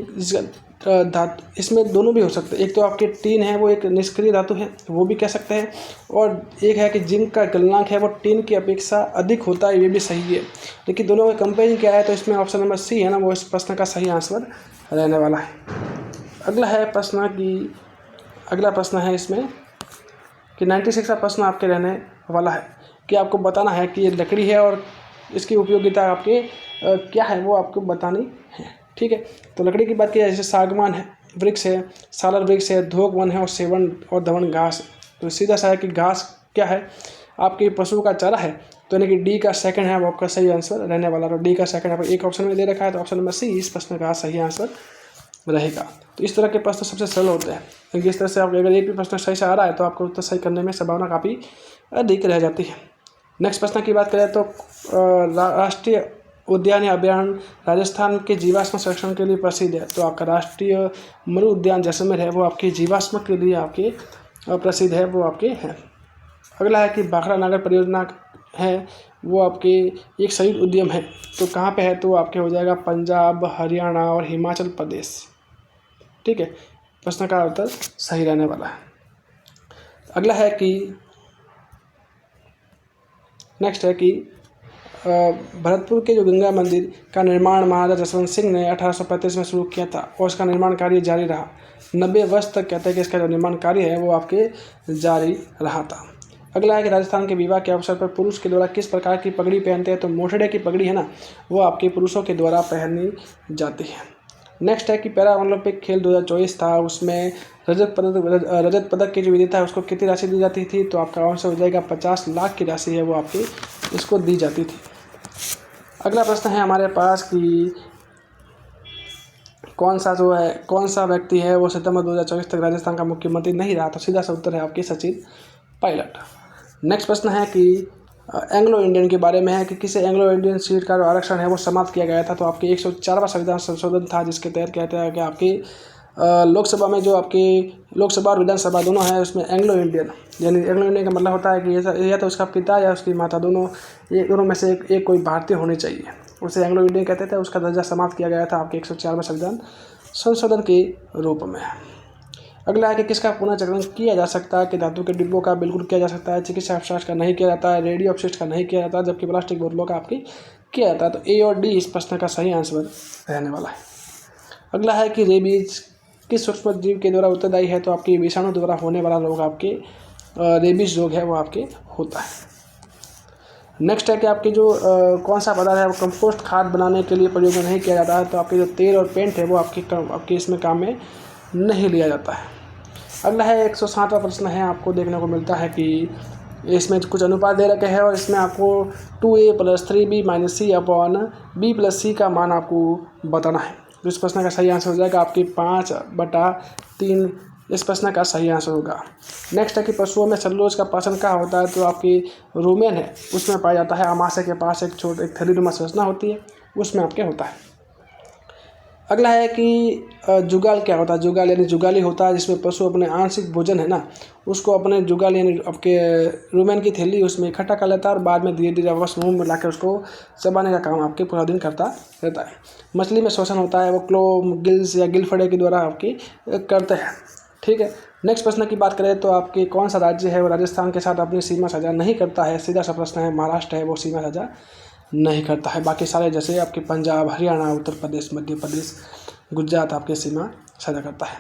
धातु, इसमें दोनों भी हो सकते हैं। एक तो आपके टीन है वो एक निष्क्रिय धातु है, वो भी कह सकते हैं, और एक है कि जिंक का गलनांक है वो टीन की अपेक्षा अधिक होता है, ये भी सही है। लेकिन दोनों का कंपेरिजन क्या है? तो इसमें ऑप्शन नंबर C है ना वो इस प्रश्न का सही आंसर रहने वाला है। अगला प्रश्न है इसमें कि 96 का प्रश्न आपके रहने वाला है कि आपको बताना है कि ये लकड़ी है और इसकी उपयोगिता आपके क्या है वो आपको बतानी है। ठीक है, तो लकड़ी की बात की जाए जैसे सागवान है, वृक्ष है, सालर वृक्ष है, धोक वन है और सेवन और धवन घास है। तो सीधा सा है कि घास क्या है? आपके पशु का चारा है, तो यानी कि D का सेकंड है वो आपका सही आंसर रहने वाला। तो D का सेकंड आपको एक ऑप्शन में दे रखा है, तो ऑप्शन नंबर C इस प्रश्न का सही आंसर रहेगा। तो इस तरह के प्रश्न सबसे सरल होते हैं, क्योंकि इस तरह से आप अगर एक भी प्रश्न सही से आ रहा है तो आपको उत्तर सही करने में संभावना काफ़ी अधिक रह जाती है। नेक्स्ट प्रश्न की बात करें तो राष्ट्रीय उद्यान या अभ्यारण्य राजस्थान के जीवाश्म संरक्षण के लिए प्रसिद्ध है। तो आपका राष्ट्रीय मरु उद्यान जैसलमेर है वो आपके जीवाश्म के लिए आपके प्रसिद्ध है, वो आपके हैं। अगला है कि भाखड़ा नागर परियोजना है वो आपके एक संयुक्त उद्यम है, तो कहाँ पे है? तो आपके हो जाएगा पंजाब, हरियाणा और हिमाचल प्रदेश। ठीक है, प्रश्न का उत्तर सही रहने वाला है। अगला है कि नेक्स्ट है कि भरतपुर के जो गंगा मंदिर का निर्माण महाराजा जसवंत सिंह ने 1835 में शुरू किया था और उसका निर्माण कार्य जारी रहा 90 वर्ष तक। कहते हैं कि इसका जो निर्माण कार्य है वो आपके जारी रहा था। अगला है कि राजस्थान के विवाह के अवसर पर पुरुष के द्वारा किस प्रकार की पगड़ी पहनते हैं? तो मोठड़े की पगड़ी है ना वो आपके पुरुषों के द्वारा पहनी जाती है। नेक्स्ट है कि पैरा ओलंपिक खेल 2024 था, उसमें रजत पदक की जो विजेता है उसको कितनी राशि दी जाती थी? तो आपका आंसर हो जाएगा 50 लाख की राशि है वो आपकी इसको दी जाती थी। अगला प्रश्न है हमारे पास कि कौन सा व्यक्ति है वो सितंबर 2024 तक राजस्थान का मुख्यमंत्री नहीं रहा? तो सीधा सा उत्तर है आपकी सचिन पायलट। नेक्स्ट प्रश्न है कि एंग्लो इंडियन के बारे में है कि किसे एंग्लो इंडियन सीट का जो आरक्षण है वो समाप्त किया गया था? तो आपके 104वां संविधान संशोधन था, जिसके तहत कहते हैं कि आपकी लोकसभा में जो आपकी लोकसभा और विधानसभा दोनों है उसमें एंग्लो इंडियन, यानी एंग्लो इंडियन का मतलब होता है कि या तो उसका पिता या उसकी माता दोनों में से एक कोई भारतीय होनी चाहिए, उसे एंग्लो इंडियन कहते थे। उसका दर्जा समाप्त किया गया था आपके 104वें संविधान संशोधन के रूप में। अगला है कि किसका पुनर्चक्रण किया जा सकता है, कि धातु के डिब्बों का बिल्कुल किया जा सकता है, चिकित्सा अपशिष्ट का नहीं किया जाता है, रेडियो अपशिष्ट का नहीं किया जाता, जबकि प्लास्टिक बोतलों का आपकी किया जाता है। तो ए और डी इस प्रश्न का सही आंसर रहने वाला है। अगला है कि रेबीज किस सूक्ष्म जीव के द्वारा उत्तरदायी है, तो आपकी विषाणु द्वारा होने वाला रोग आपके रेबीज रोग है वो आपके होता है। नेक्स्ट है कि आपके जो कौन सा पदार्थ है वो कंपोस्ट खाद बनाने के लिए प्रयोग नहीं किया जाता है, तो आपके जो तेल और पेंट है वो आपके इसमें काम में नहीं लिया जाता है। अगला है 160वां प्रश्न है, आपको देखने को मिलता है कि इसमें कुछ अनुपात दे रखे हैं और इसमें आपको 2a + 3b - c/b + c का मान आपको बताना है। तो इस प्रश्न का सही आंसर हो जाएगा आपकी 5/3। इस प्रश्न का सही आंसर होगा। नेक्स्ट है कि पशुओं में सेलुलोज का पाचन कहाँ होता है, तो आपकी रुमेन है उसमें पाया जाता है। आमाशय के पास एक थैलीनुमा संरचना होती है, उसमें आपके होता है। अगला है कि जुगाल क्या होता है। जुगाल यानी जुगाली होता है जिसमें पशु अपने आंशिक भोजन है ना उसको अपने जुगाल यानी आपके रुमेन की थैली उसमें इकट्ठा कर लेता है और बाद में धीरे धीरे वापस मुंह में लाकर उसको चबाने का काम आपके पूरा दिन करता रहता है। मछली में श्वसन होता है, वो क्लो गिल्स या गिलफड़े के द्वारा आपकी करते हैं। ठीक है। नेक्स्ट प्रश्न की बात करें तो आपके कौन सा राज्य है वो राजस्थान के साथ अपनी सीमा साझा नहीं करता है। सीधा सा प्रश्न है, महाराष्ट्र है वो सीमा साझा नहीं करता है। बाकी सारे जैसे आपके पंजाब, हरियाणा, उत्तर प्रदेश, मध्य प्रदेश, गुजरात आपके सीमा साझा करता है।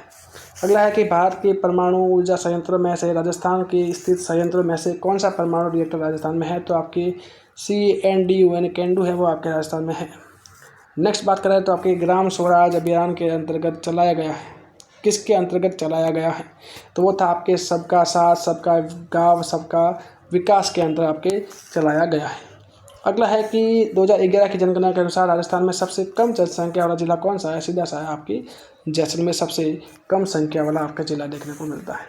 अगला है कि भारत के परमाणु ऊर्जा संयंत्रों में से राजस्थान के स्थित संयंत्रों में से कौन सा परमाणु रिएक्टर राजस्थान में है, तो आपकी CNDU यानी केंडू है वो आपके राजस्थान में है। नेक्स्ट बात करें तो आपके ग्राम स्वराज अभियान के अंतर्गत चलाया गया है। किसके अंतर्गत चलाया गया है, तो वो था आपके सबका साथ सबका गांव सबका विकास के अंतर्गत आपके चलाया गया है। अगला है कि 2011 की जनगणना के अनुसार राजस्थान में सबसे कम जनसंख्या वाला जिला कौन सा है। सीधा सा है आपकी जैसलमेर सबसे कम संख्या वाला आपका जिला देखने को मिलता है।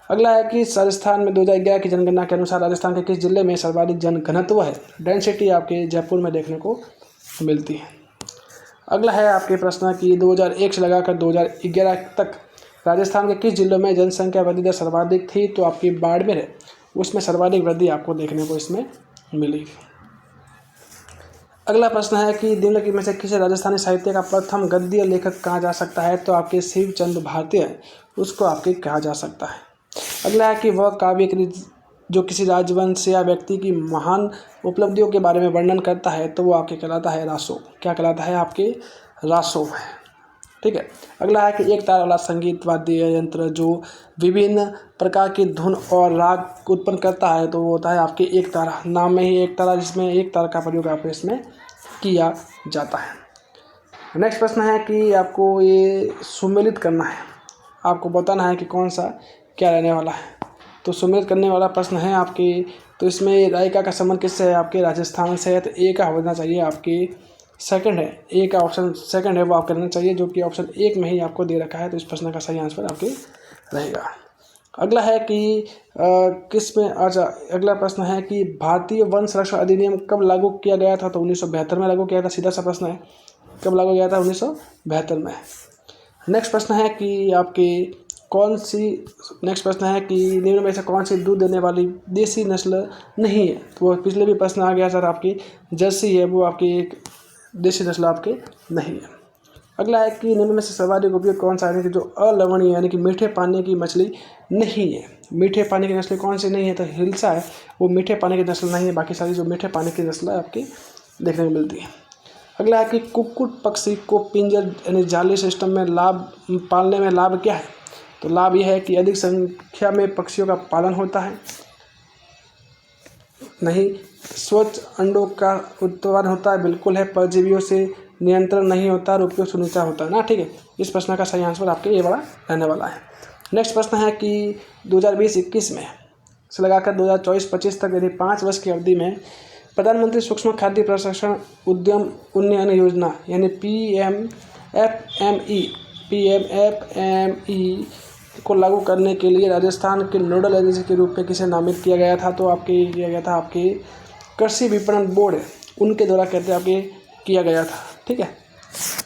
अगला है कि राजस्थान में 2011 की जनगणना के अनुसार राजस्थान के किस जिले में सर्वाधिक जनघनत्व है। डेंसिटी आपके जयपुर में देखने को मिलती है। अगला है आपके प्रश्न कि 2001 से लगाकर 2011 तक राजस्थान के किस जिलों में जनसंख्या वृद्धि दर सर्वाधिक थी, तो आपकी बाड़मेर है उसमें सर्वाधिक वृद्धि आपको देखने को इसमें मिली। अगला प्रश्न है कि निम्नलिखित में से किसे राजस्थानी साहित्य का प्रथम गद्य लेखक कहा जा सकता है, तो आपके शिव चंद्र भारती है उसको आपके कहा जा सकता है। अगला है कि वह काव्य कृति जो किसी राजवंश या व्यक्ति की महान उपलब्धियों के बारे में वर्णन करता है, तो वो आपके कहलाता है रासो। क्या कहलाता है आपके रासो है। ठीक है। अगला है कि एक तार वाला संगीत वाद्य यंत्र जो विभिन्न प्रकार की धुन और राग उत्पन्न करता है, तो वो होता है आपके एक तारा। नाम में ही एक तारा, जिसमें एक तार का प्रयोग आपको इसमें किया जाता है। नेक्स्ट प्रश्न है कि आपको ये सुमेलित करना है, आपको बताना है कि कौन सा क्या रहने वाला है। तो सुमेलित करने वाला प्रश्न है आपकी, तो इसमें रायका का संबंध किससे है, आपके राजस्थान से है, तो ए का होना चाहिए आपकी सेकंड है। ए का ऑप्शन सेकंड है वो आपको रहना चाहिए, जो कि ऑप्शन 1 में ही आपको दे रखा है। तो इस प्रश्न का सही आंसर आपके रहेगा। अगला है कि किस में अच्छा अगला प्रश्न है कि भारतीय वन संरक्षण अधिनियम कब लागू किया गया था, तो 1972 में लागू किया था। सीधा सा प्रश्न है, कब लागू किया था, 1972 में। नेक्स्ट प्रश्न है कि आपकी कौन सी नेक्स्ट प्रश्न है कि निम्न में से कौन सी दूध देने वाली देसी नस्ल नहीं है, तो वो पिछले भी प्रश्न आ गया सर, आपकी जर्सी है वो आपकी एक देसी नस्ल आपके नहीं है। अगला है कि निम्न में से सर्वाधिक उपयोग कौन सा है, कि जो अलवणीय यानी कि मीठे पानी की मछली नहीं है। मीठे पानी की नस्ल कौन सी नहीं है, तो हिल्सा है वो मीठे पानी की नस्ल नहीं है। बाकी सारी जो मीठे पानी की नस्ल है आपकी देखने को मिलती है। अगला है कि कुक्कुट पक्षी को पिंजर यानी जाली सिस्टम में पालने में लाभ क्या है, तो लाभ यह है कि अधिक संख्या में पक्षियों का पालन होता है, नहीं स्वच्छ अंडों का उत्पादन होता है, बिल्कुल है, परजीवियों से नियंत्रण नहीं होता और उपयोग सुनिश्चित होता है ना। ठीक है। इस प्रश्न का सही आंसर आपके ये वाला रहने वाला है। नेक्स्ट प्रश्न है कि 2020-21 में से लगाकर 2024-25 तक यानी 5 वर्ष की अवधि में प्रधानमंत्री सूक्ष्म खाद्य प्रसंस्करण उद्यम उन्नयन योजना यानी PMFME को लागू करने के लिए राजस्थान के नोडल एजेंसी के रूप में किसे नामित किया गया था, तो आपके किया गया था आपके कृषि विपणन बोर्ड है उनके द्वारा कहते हैं आपके किया गया था। ठीक है।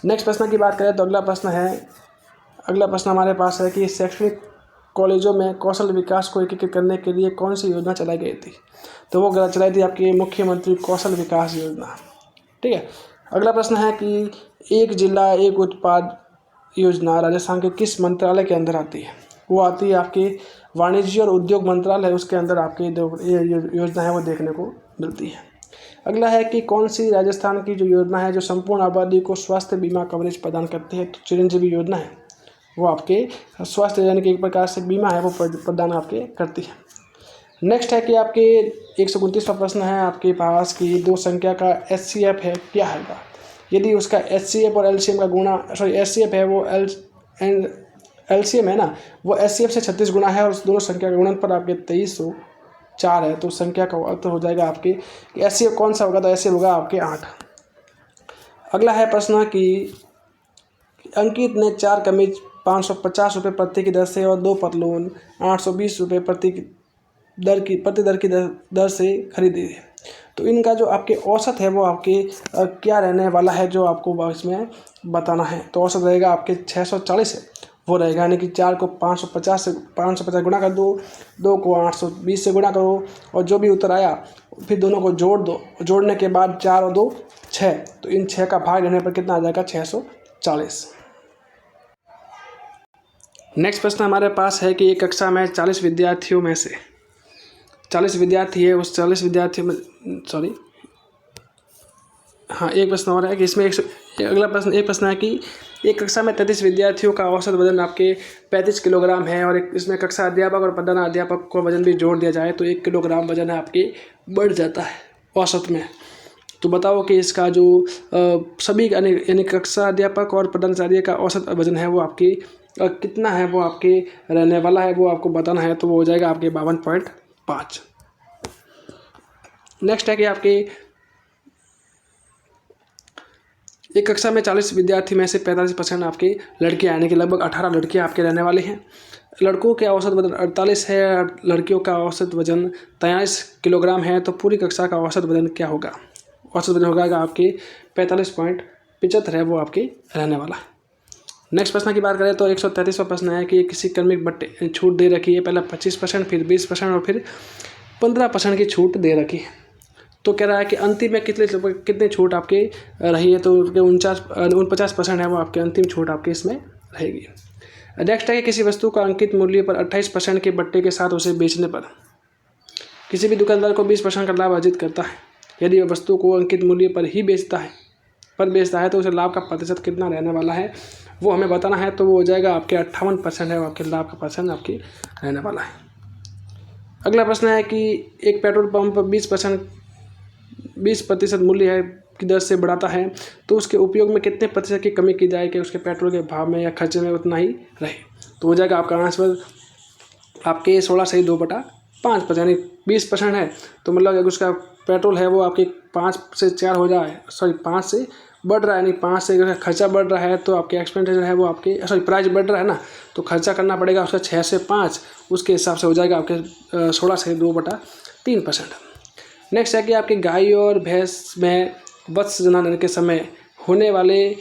नेक्स्ट प्रश्न की बात करें तो अगला प्रश्न हमारे पास है कि शैक्षणिक कॉलेजों में कौशल विकास को एकीकृत करने के लिए कौन सी योजना चलाई गई थी, तो वो चलाई थी आपकी मुख्यमंत्री कौशल विकास योजना। ठीक है। अगला प्रश्न है कि एक जिला एक उत्पाद योजना राजस्थान के किस मंत्रालय के अंदर आती है? वो आती है आपके वाणिज्य और उद्योग मंत्रालय, उसके अंदर आपकी ये योजना है वो देखने को मिलती है। अगला है कि कौन सी राजस्थान की जो योजना है जो संपूर्ण आबादी को स्वास्थ्य बीमा कवरेज प्रदान करती है? तो चिरंजीवी योजना है वो आपके स्वास्थ्य यानी कि एक प्रकार से बीमा है वो प्रदान आपके करती है। नेक्स्ट है कि आपके 129वां प्रश्न है आपके पास कि दो संख्या का HCF है क्या है? यदि उसका HCF और LCM का गुणा HCF है वो LCM है ना, वो HCF से 36 गुना है और उस दोनों संख्या का गुणन पर आपके 2304 है, तो संख्या का अर्थ हो जाएगा आपके HCF कौन सा होगा? तो HCF होगा आपके 8। अगला है प्रश्न कि अंकित ने 4 कमीज 550 रुपये प्रति की दर से और 2 पतलून 820 रुपये प्रति दर की दर से खरीदी है, तो इनका जो आपके औसत है वो आपके क्या रहने वाला है जो आपको इसमें बताना है? तो औसत रहेगा आपके 640 है वो रहेगा, यानी कि 4 को 550 गुणा कर दो, 2 को 820 से गुणा करो और जो भी उत्तर आया फिर दोनों को जोड़ दो, जोड़ने के बाद 4 और 2 6, तो इन 6 का भाग लेने पर कितना आ जाएगा? 640। नेक्स्ट प्रश्न हमारे पास है कि एक कक्षा में 40 विद्यार्थियों में से 40 विद्यार्थी है, उस 40 विद्यार्थियों में एक प्रश्न और है कि इसमें अगला प्रश्न एक प्रश्न है कि एक कक्षा में 33 विद्यार्थियों का औसत वजन आपके 35 किलोग्राम है और इसमें कक्षा अध्यापक और प्रधान अध्यापक को वजन भी जोड़ दिया जाए तो 1 किलोग्राम वजन है आपके बढ़ जाता है औसत में। तो बताओ कि इसका जो सभी यानी कक्षा अध्यापक और प्रधानाचार्य का औसत वजन है वो आपकी कितना है वो आपके रहने वाला है वो आपको बताना है, तो वो हो जाएगा आपके 52.5। नेक्स्ट है कि आपके एक कक्षा में 40 विद्यार्थी में से 45% आपके लड़कियां, यानी कि लगभग 18 लड़कियां आपके रहने वाले हैं। लड़कों के औसत वजन 48 है, लड़कियों का औसत वजन 43 किलोग्राम है, तो पूरी कक्षा का औसत वजन क्या होगा? औसत वजन होगा आपके 45.75 है वो आपके रहने वाला। नेक्स्ट प्रश्न की बात करें तो 133वां प्रश्न है कि किसी क्रमिक बट्टे छूट दे रखी है, पहले 25%, फिर 20% और फिर 15% की छूट दे रखी है। तो कह रहा है कि अंतिम में कितने छूट आपके रही है? तो 49% है वो आपके अंतिम छूट आपके इसमें रहेगी। नेक्स्ट है कि किसी वस्तु का अंकित मूल्य पर 28% के बट्टे के साथ उसे बेचने पर किसी भी दुकानदार को 20% का लाभ अर्जित करता है। यदि वह वस्तु को अंकित मूल्य पर ही बेचता है तो उसे लाभ का प्रतिशत कितना रहने वाला है वो हमें बताना है, तो वो हो जाएगा आपके 58% है वो आपके लाभ का परसेंट आपकी रहने वाला है। अगला प्रश्न है कि एक पेट्रोल पंप 20% मूल्य है की दर से बढ़ाता है तो उसके उपयोग में कितने प्रतिशत की कमी की जाए कि उसके पेट्रोल के भाव में या खर्चे में उतना ही रहे? तो हो जाएगा आपका आंसर आपके 16 से 2/5, यानी 20% है तो मतलब अगर उसका पेट्रोल है वो आपके 5 से 4 हो जाए, 5 से बढ़ रहा है, यानी 5 से अगर खर्चा बढ़ रहा है तो आपके एक्सपेंडिचर है वो आपके प्राइस बढ़ रहा है ना, तो खर्चा करना पड़ेगा उसका 6 से 5, उसके हिसाब से हो जाएगा आपके 16 से 2/3%। नेक्स्ट है कि आपकी गाय और भैंस में वत्स जनाने के समय होने वाले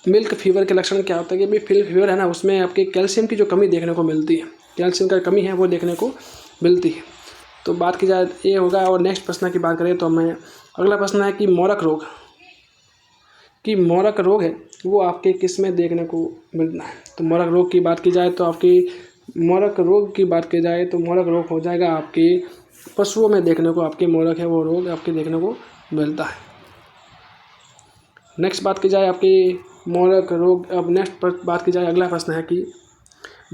मिल्क फीवर के लक्षण क्या होता है? कि भाई मिल्क फीवर है ना, उसमें आपके कैल्शियम की जो कमी देखने को मिलती है, कैल्शियम का कमी है वो देखने को मिलती है। तो बात की जाए ये होगा। और नेक्स्ट प्रश्न की बात करें तो हमें अगला प्रश्न है कि मोरक रोग है वो आपके किस में देखने को मिलना है? तो मोरक रोग की बात की जाए तो मोरक रोग हो जाएगा आपके पशुओं में देखने को, आपके मोरक है वो रोग आपके देखने को मिलता है। नेक्स्ट बात की जाए आपकी मोरक रोग। अब नेक्स्ट बात की जाए अगला प्रश्न है कि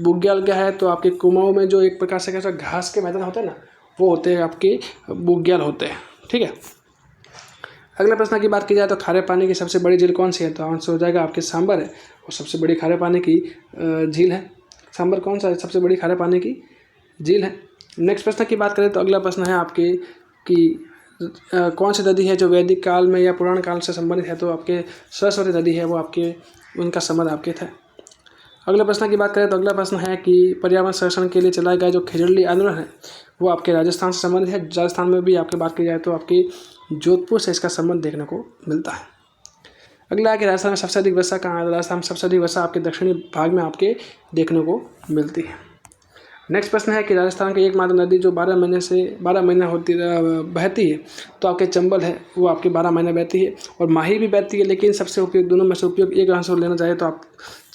बुग्याल क्या है? तो आपके कुमाऊं में जो एक प्रकार से कैसा घास के मैदान होते हैं ना, वो होते हैं आपके बुग्याल होते हैं। ठीक है। अगले प्रश्न की बात की जाए तो खारे पानी की सबसे बड़ी झील कौन सी है? तो आंसर हो जाएगा आपके सांबर है, और सबसे बड़ी खारे पानी की झील है सांबर। कौन सा है सबसे बड़ी खारे पानी की झील है? नेक्स्ट प्रश्न की बात करें तो अगला प्रश्न है आपके कि कौन सी नदी है जो वैदिक काल में या पुराण काल से संबंधित है? तो आपके सरस्वती नदी है वो आपके उनका संबंध आपके था। अगले प्रश्न की बात करें तो अगला प्रश्न है कि पर्यावरण संरक्षण के लिए चलाया गया जो खिजड़ली आंदोलन है वो आपके राजस्थान से संबंधित है। राजस्थान में भी आपकी बात की जाए तो आपकी जोधपुर से इसका संबंध देखने को मिलता है। अगला है कि राजस्थान में सबसे अधिक वर्षा कहाँ है? राजस्थान में सबसे अधिक वर्षा आपके दक्षिणी भाग में आपके देखने को मिलती है। नेक्स्ट प्रश्न है कि राजस्थान की एकमात्र नदी जो 12 महीने बहती है, तो आपके चंबल है वो आपके 12 महीने बहती है, और माही भी बहती है, लेकिन सबसे उपयोग दोनों में से उपयोग एक आंसर लेना चाहे तो आप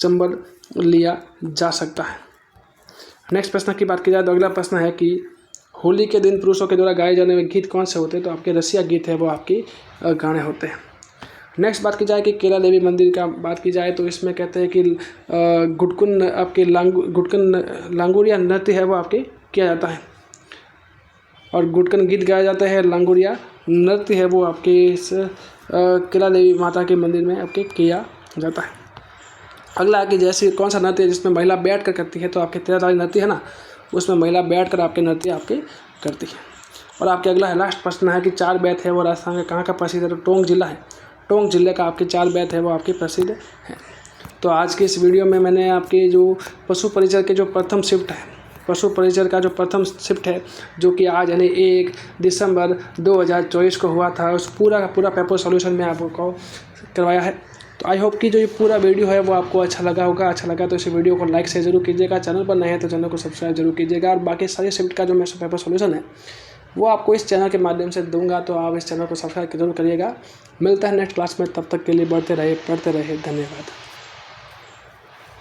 चंबल लिया जा सकता है। नेक्स्ट प्रश्न की बात की जाए तो अगला प्रश्न है कि होली के दिन पुरुषों के द्वारा गाए जाने वाले गीत कौन से होते हैं, तो आपके रसिया गीत है वो आपके गाने होते हैं। नेक्स्ट बात की जाए कि केला देवी मंदिर का बात की जाए तो इसमें कहते हैं कि गुटकुन आपके लांगुरिया नृत्य है वो आपके किया जाता है, और गुटकन गीत गाया जाता है, लांगुरिया नृत्य है वो आपके इस केला देवी माता के मंदिर में आपके किया जाता है। अगला है कि जैसे कौन सा नृत्य है जिसमें महिला बैठ कर करती है, तो आपके तेरहताली नृत्य है ना, उसमें महिला बैठ कर आपके नृत्य आपके करती है। और आपके अगला है लास्ट प्रश्न है कि 4 बेत है वो राजस्थान का कहाँ का प्रसिद्ध है, तो टोंक जिला है, टोंक जिले का आपके 4 बेत है वो आपके प्रसिद्ध है। तो आज के इस वीडियो में मैंने आपके जो पशु परिचर के जो प्रथम शिफ्ट है, पशु परिचर का जो प्रथम शिफ्ट है जो कि आज यानी 1 दिसंबर 2024 को हुआ था, उस पूरा का पूरा पेपर सॉल्यूशन में आपको करवाया है। तो आई होप कि जो ये पूरा वीडियो है वो आपको अच्छा लगा होगा। अच्छा लगा तो इस वीडियो को लाइक से जरूर कीजिएगा, चैनल पर नए हैं तो चैनल को सब्सक्राइब जरूर कीजिएगा, और बाकी सारे शिफ्ट का जो मेरा पेपर सॉल्यूशन है वो आपको इस चैनल के माध्यम से दूंगा, तो आप इस चैनल को सब्सक्राइब जरूर करिएगा। मिलता है नेक्स्ट क्लास में, तब तक के लिए बढ़ते रहे पढ़ते रहे। धन्यवाद।